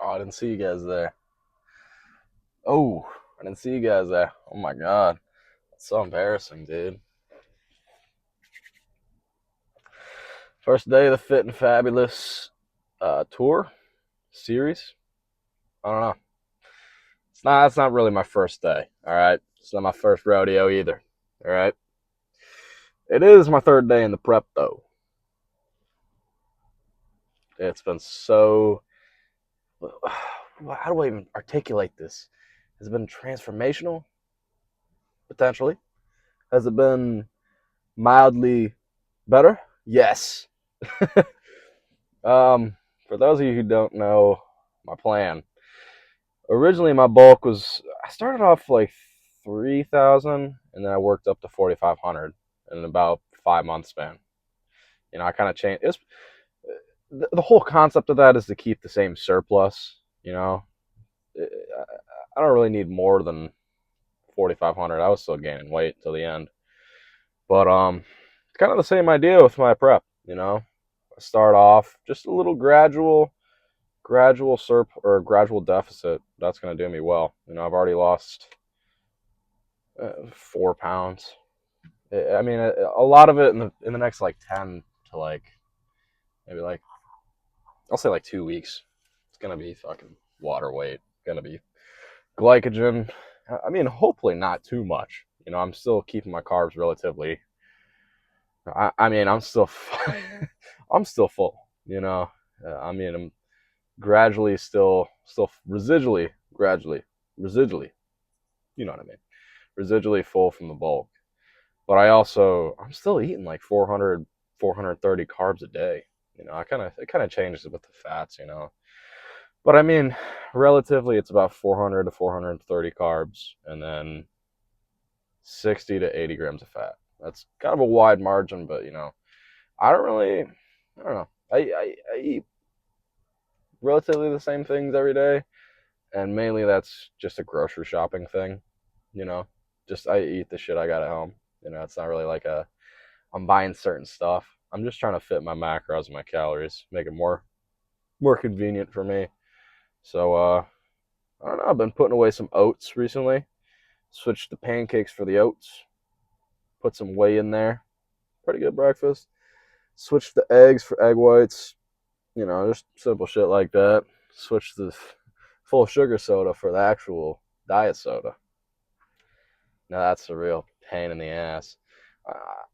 Oh, I didn't see you guys there. Oh, I didn't see you guys there. Oh my god. That's so embarrassing, dude. First day of the Fit and Fabulous tour series. I don't know. It's not really my first day. All right. It's not my first rodeo either. All right. It is my third day in the prep though. It's been so how do I even articulate this? Has it been transformational? Potentially. Has it been mildly better? Yes. For those of you who don't know my plan, originally my bulk was I started off like 3,000 and then I worked up to 4,500 in about 5 month span. I kind of changed. The whole concept of that is to keep the same surplus. You know, I don't really need more than 4,500. I was still gaining weight till the end, but it's kind of the same idea with my prep. I start off just a little gradual gradual deficit. That's going to do me well. I've already lost 4 pounds. I mean, a lot of it in the next like 10 to like maybe like I'll say like 2 weeks. It's gonna be fucking water weight. Gonna be glycogen. I mean, hopefully not too much. I'm still keeping my carbs relatively. I mean, I'm still I'm still full. I mean, I'm gradually still residually. You know what I mean? Residually full from the bulk. But I'm still eating like 400, 430 carbs a day. It kind of changes with the fats. But I mean, relatively, it's about 400 to 430 carbs, and then 60 to 80 grams of fat. That's kind of a wide margin, but I don't know. I eat relatively the same things every day, and mainly that's just a grocery shopping thing. You know, just I eat the shit I got at home. It's not really like I'm buying certain stuff. I'm just trying to fit my macros and my calories, make it more convenient for me. So I don't know. I've been putting away some oats recently. Switched to pancakes for the oats. Put some whey in there. Pretty good breakfast. Switched to eggs for egg whites. Just simple shit like that. Switched to full sugar soda for the actual diet soda. Now that's a real pain in the ass.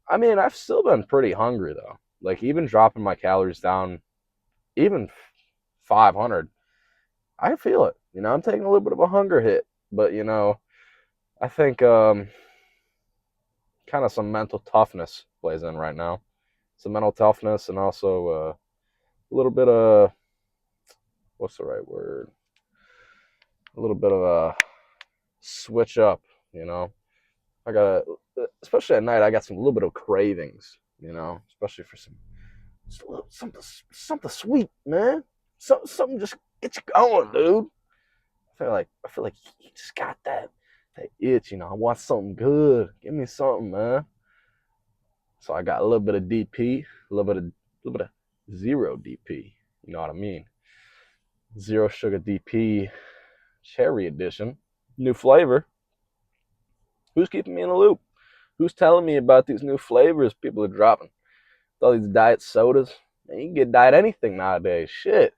I mean, I've still been pretty hungry though. Like even dropping my calories down, even 500, I feel it. I'm taking a little bit of a hunger hit, but I think kind of some mental toughness plays in right now. Some mental toughness and also a little bit of what's the right word? A little bit of a switch up. You know, I got especially at night. I got some little bit of cravings. Especially for just a little something sweet, man. Something just get you going, dude. I feel like you just got that itch. I want something good. Give me something, man. So I got a little bit of DP, a little bit of zero DP. You know what I mean? Zero sugar DP, cherry edition, new flavor. Who's keeping me in the loop? Who's telling me about these new flavors people are dropping? All these diet sodas. Man, you can get diet anything nowadays. Shit.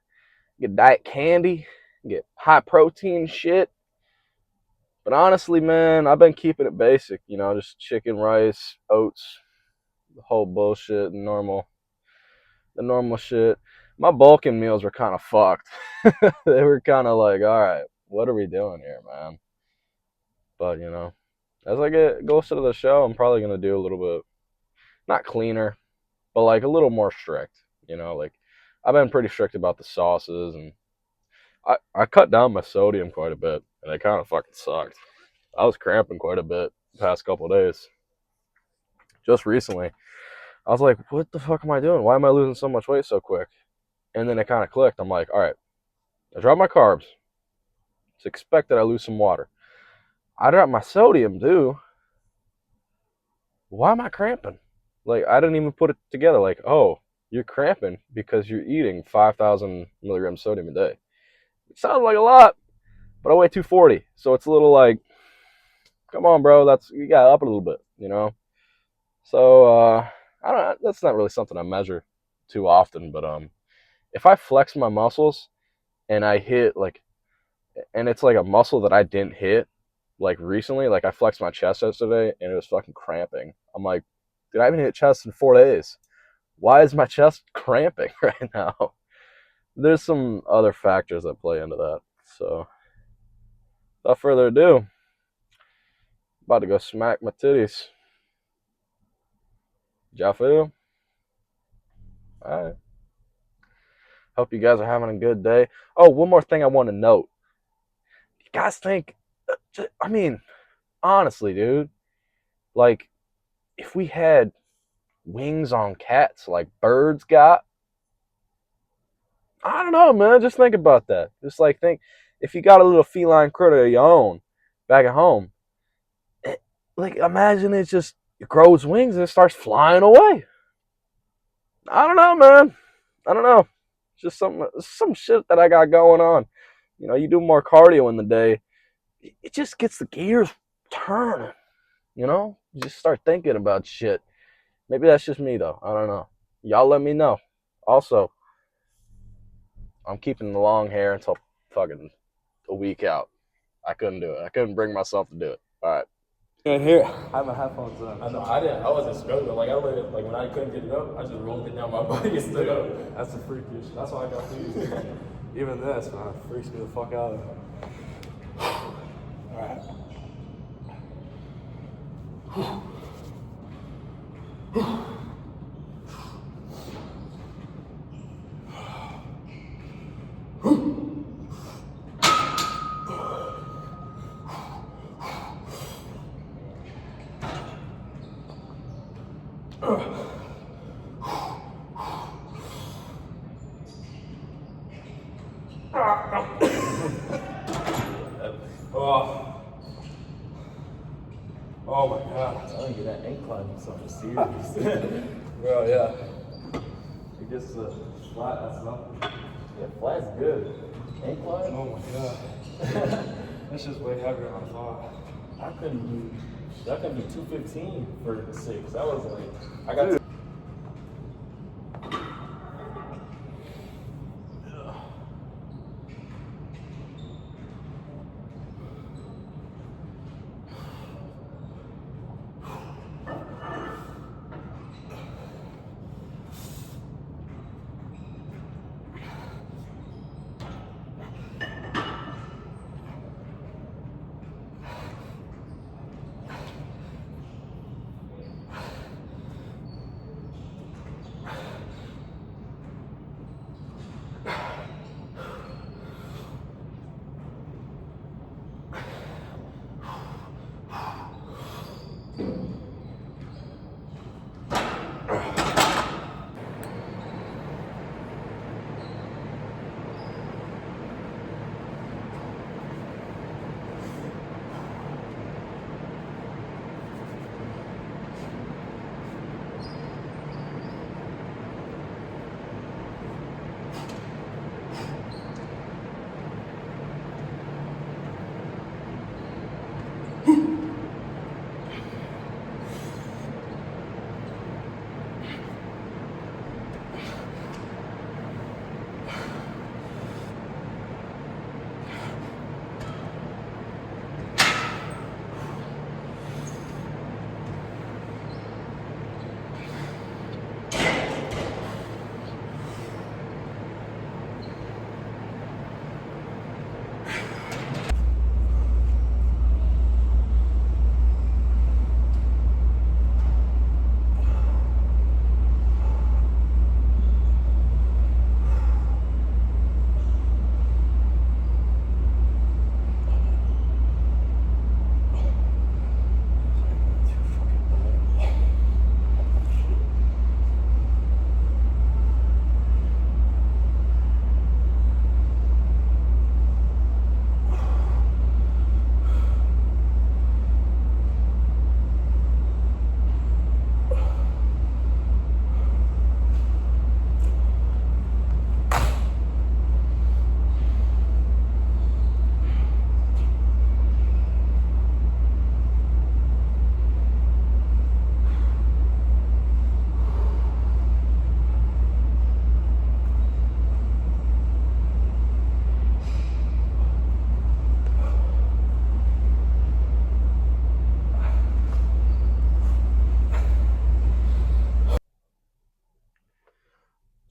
You get diet candy, you get high protein shit. But honestly, man, I've been keeping it basic. Just chicken, rice, oats, the whole bullshit, the normal shit. My bulking meals were kind of fucked. They were kind of like, all right, what are we doing here, man? But as I get closer to the show, I'm probably gonna do a little bit, not cleaner, but like a little more strict. Like I've been pretty strict about the sauces, and I cut down my sodium quite a bit, and it kind of fucking sucked. I was cramping quite a bit the past couple of days. Just recently, I was like, what the fuck am I doing? Why am I losing so much weight so quick? And then it kind of clicked. I'm like, all right, I dropped my carbs. It's expected I lose some water. I dropped my sodium too. Why am I cramping? Like, I didn't even put it together. Like, oh, you're cramping because you're eating 5,000 milligrams sodium a day. It sounds like a lot, but I weigh 240, so it's a little like, come on, bro, you got up a little bit, you know. So I don't. That's not really something I measure too often, but if I flex my muscles and I hit like, and it's like a muscle that I didn't hit like recently, like I flexed my chest yesterday and it was fucking cramping. I'm like, dude, I haven't hit chest in 4 days. Why is my chest cramping right now? There's some other factors that play into that. So, without further ado, about to go smack my titties. Y'all feel? All right. Hope you guys are having a good day. Oh, one more thing I want to note. You guys think, I mean, honestly, dude, like, if we had wings on cats like birds got, I don't know, man. Just think about that. Just like think if you got a little feline critter of your own back at home, like imagine it grows wings and it starts flying away. I don't know, man. I don't know. It's just some shit that I got going on. You know, you do more cardio in the day, it just gets the gears turning. You know, you just start thinking about shit. Maybe that's just me though. I don't know. Y'all let me know. Also, I'm keeping the long hair until fucking a week out. I couldn't do it. I couldn't bring myself to do it. All right. Good here. I have my headphones on. I know. I didn't. I wasn't struggling. Like I let it. Like when I couldn't get it up, I just rolled it down my body and stood up. That's a freakish. That's why I got these. Even this, man, freaks me the fuck out. All right. Oh my god. I didn't get that incline or something serious. Bro, yeah. It gets flat, that's nothing. Yeah, flat's good. Incline? Oh my god. That's just way heavier than I thought. I couldn't do 215 for 6. That was like I got.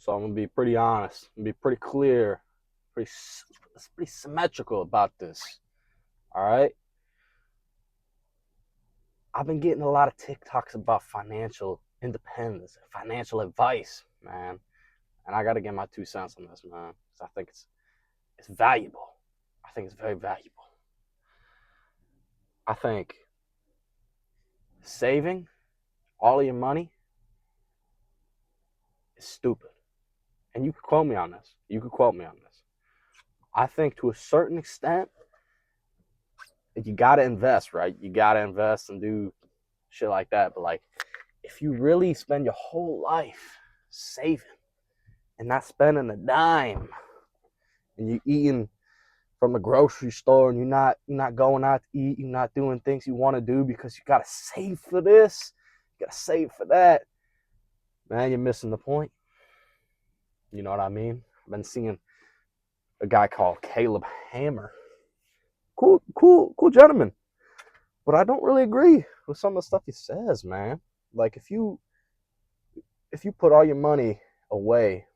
So I'm gonna be pretty honest, I'm gonna be pretty clear, pretty symmetrical about this. All right. I've been getting a lot of TikToks about financial independence, financial advice, man, and I got to get my 2 cents on this, man. I think it's valuable. I think it's very valuable. I think saving all of your money is stupid. And you could quote me on this. You could quote me on this. I think to a certain extent, you got to invest, right? You got to invest and do shit like that. But like, if you really spend your whole life saving and not spending a dime, and you eating from the grocery store, and you're not going out to eat, you're not doing things you want to do because you gotta save for this, you gotta save for that, man, you're missing the point. You know what I mean? I've been seeing a guy called Caleb Hammer. Cool gentleman. But I don't really agree with some of the stuff he says, man. Like if you put all your money away,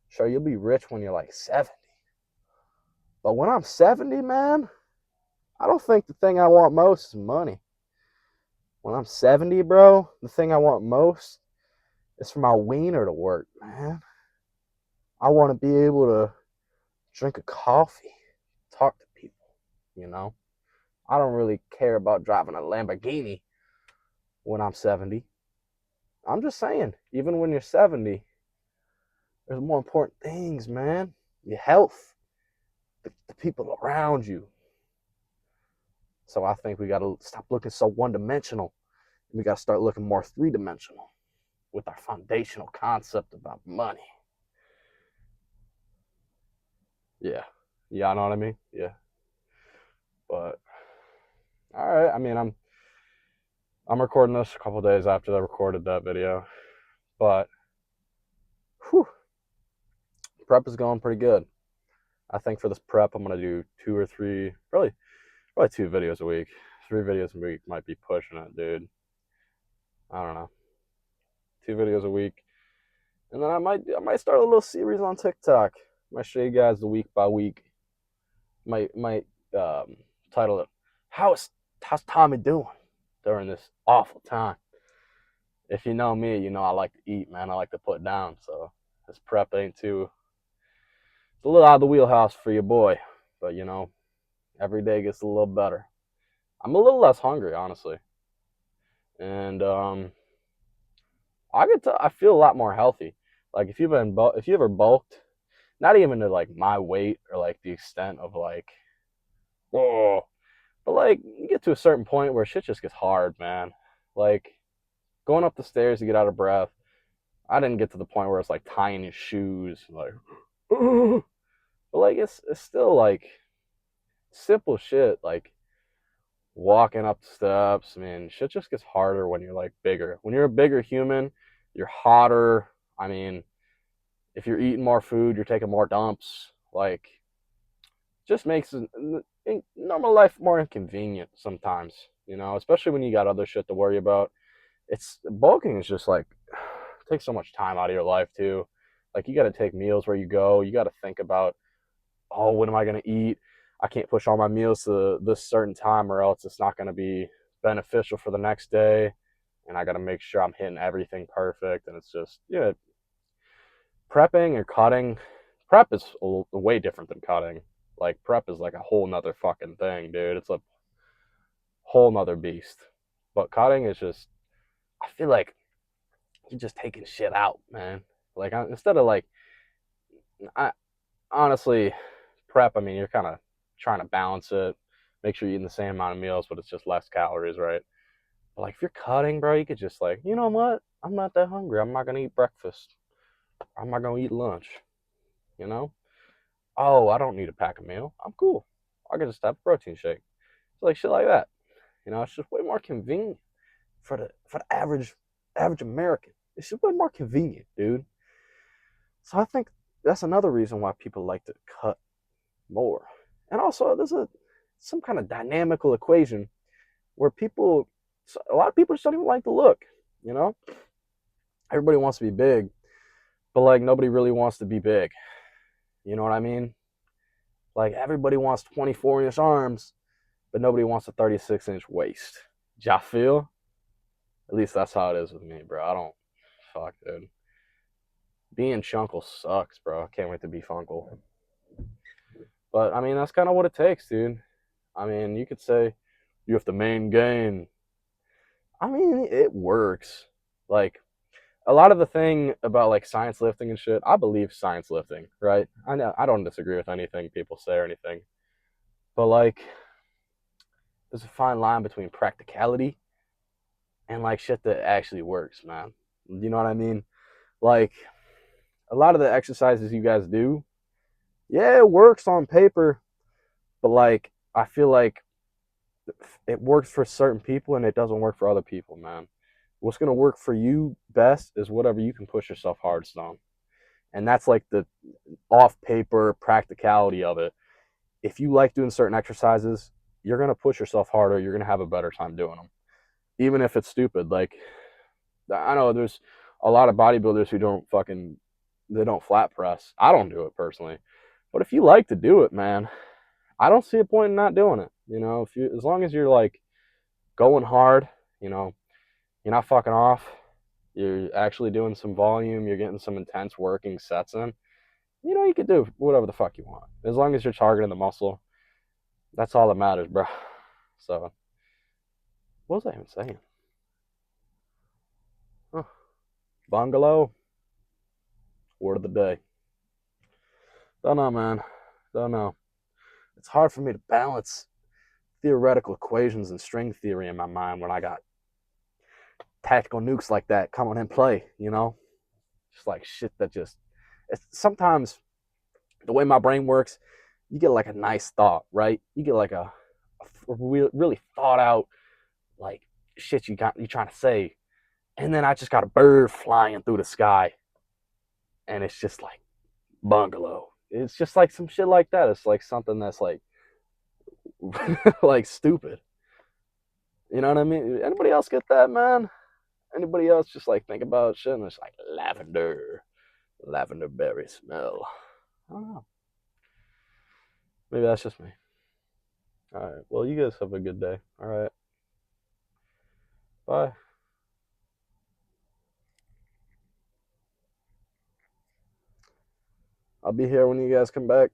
sure, you'll be rich when you're like 70. But when I'm 70, man, I don't think the thing I want most is money. When I'm 70, bro, the thing I want most is for my wiener to work, man. I want to be able to drink a coffee, talk to people, you know? I don't really care about driving a Lamborghini when I'm 70. I'm just saying, even when you're 70, there's more important things, man. Your health, the people around you. So I think we got to stop looking so one-dimensional. We got to start looking more three-dimensional with our foundational concept about money. Yeah. Yeah, I know what I mean? Yeah. But all right, I mean, I'm recording this a couple days after I recorded that video. But whew, prep is going pretty good. I think for this prep I'm gonna do 2 or 3, probably 2 videos a week. 3 videos a week might be pushing it, dude. I don't know. 2 videos a week. And then I might start a little series on TikTok. I might show you guys the week by week. Might title it how's Tommy doing during this awful time. If you know me, you know I like to eat, man. I like to put down. So this prep ain't too. It's a little out of the wheelhouse for your boy, but you know, every day gets a little better. I'm a little less hungry, honestly, and I feel a lot more healthy. Like if you ever bulked, not even to like my weight or like the extent of like, oh, but like you get to a certain point where shit just gets hard, man. Like going up the stairs to get out of breath. I didn't get to the point where it's like tying your shoes, like, but like it's still like simple shit, like walking up the steps. I mean, shit just gets harder when you're like bigger. When you're a bigger human, you're hotter. I mean, if you're eating more food, you're taking more dumps. Like, just makes normal life more inconvenient sometimes. You know, especially when you got other shit to worry about. It's bulking is just like takes so much time out of your life too. Like you got to take meals where you go. You got to think about, oh, what am I gonna eat? I can't push all my meals to this certain time, or else it's not gonna be beneficial for the next day. And I got to make sure I'm hitting everything perfect. And it's just, prepping or cutting. Prep is way different than cutting. Like prep is like a whole nother fucking thing, dude. It's a whole nother beast. But cutting is just, I feel like you're just taking shit out, man. Like instead of like, I honestly prep. I mean, you're kind of trying to balance it, make sure you're eating the same amount of meals, but it's just less calories, right? But like if you're cutting, bro, you could just like, you know what? I'm not that hungry. I'm not gonna eat breakfast. I'm not gonna eat lunch. You know? Oh, I don't need to pack a meal. I'm cool. I can just have a protein shake. It's like shit like that. You know, it's just way more convenient for the average American. It's just way more convenient, dude. So I think that's another reason why people like to cut more. And also, there's some kind of dynamical equation where a lot of people just don't even like to look. You know, everybody wants to be big, but like nobody really wants to be big. You know what I mean? Like everybody wants 24-inch arms, but nobody wants a 36-inch waist. Ja feel? At least that's how it is with me, bro. I don't fuck, dude. Being chunkle sucks, bro. I can't wait to be funkle. But I mean, that's kind of what it takes, dude. I mean, you could say you have to main gain. I mean, it works. Like a lot of the thing about like science lifting and shit, I believe science lifting, right? I know I don't disagree with anything people say or anything. But like there's a fine line between practicality and like shit that actually works, man. You know what I mean? Like a lot of the exercises you guys do, yeah, it works on paper, but like I feel like it works for certain people and it doesn't work for other people, man. What's gonna work for you best is whatever you can push yourself hardest on. And that's like the off paper practicality of it. If you like doing certain exercises, you're gonna push yourself harder, you're gonna have a better time doing them. Even if it's stupid. Like I know there's a lot of bodybuilders who they don't flat press. I don't do it personally. But if you like to do it, man, I don't see a point in not doing it. You know, if you as long as you're like going hard, you know, you're not fucking off, you're actually doing some volume, you're getting some intense working sets in, you know, you could do whatever the fuck you want. As long as you're targeting the muscle, that's all that matters, bro. So, what was I even saying? Huh. Bungalow, word of the day. Don't know, man. Don't know. It's hard for me to balance theoretical equations and string theory in my mind when I got tactical nukes like that coming in play, you know? Just like shit that just. It's, sometimes the way my brain works, you get like a nice thought, right? You get like a really thought out, like shit you trying to say. And then I just got a bird flying through the sky. And it's just like bungalow. It's just like some shit like that. It's like something that's like like stupid. You know what I mean? Anybody else get that, man? Anybody else just like think about shit and it's like lavender berry smell. I don't know. Maybe that's just me. All right. Well, you guys have a good day. All right. Bye. I'll be here when you guys come back.